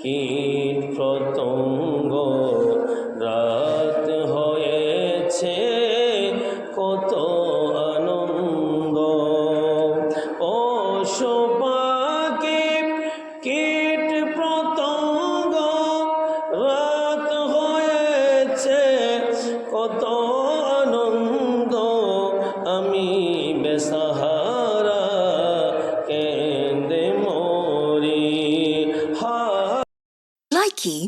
কীট পতঙ্গ, রাত হয়েছে কত আনন্দ। পশু পাখি কীট পতঙ্গ, রাত হয়েছে কত আনন্দ। আমি বেসাহারা কেঁদে মরি। Likey